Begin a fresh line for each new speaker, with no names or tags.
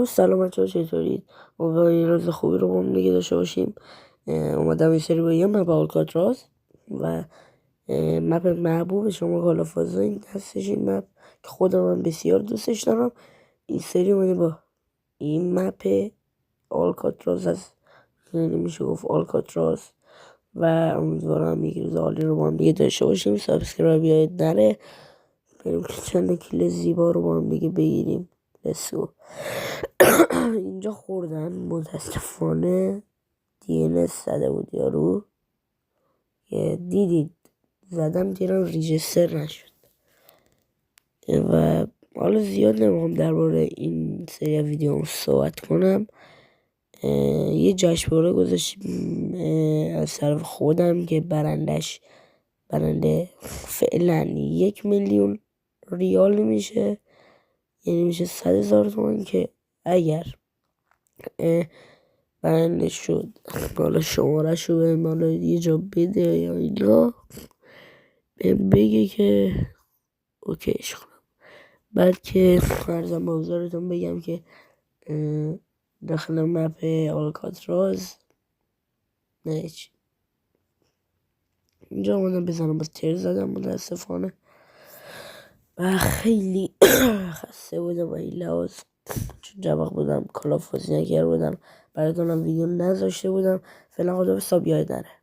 سلام بچه‌ها، چطورید؟ امیدوارم یه روز خوبی رو با هم دیگه داشته باشیم. اومدم این سری با یه مپ آلکاتراز و مپ محبوب شما کالافازا این هستش. این مپ که خودم هم بسیار دوستش دارم. این سری اومده با این مپ آلکاتراز هست، یعنی میشه گفت آلکاتراز، و امیدوارم یک روز عالی رو با هم دیگه داشته باشیم. سابسکرایب یاد نره، بریم که چند کیل زیبا رو با هم دیگه بگیریم. لسو اینجا خوردن متاسفانه DNS زده بود یارو، دیدید زدم دیرم ریجستر نشد. و حالا زیاد نمیخوام درباره این سری ویدیو صحبت کنم. یه جشنواره گذاشتیم از طرف خودم که برنده فعلا 1,000,000 ریال میشه، یعنی میشه 100,000 تومان، که اگر برنده شد حالا شماره شو به مالا یه جا بده یا اینا، بگه که اوکیش کنم. بعد که فرضم بگذارتون بگم که داخل مپ آلکاتراز نه چی اینجا آمدم بزنم، باز تیر زدم متاسفانه و خیلی خسته بودم و این لحاظ، چون جواب بودم کلافازی نکرده بودم، براتونم ویدیو نذاشته بودم. فعلا خدا به حساب یاد نره.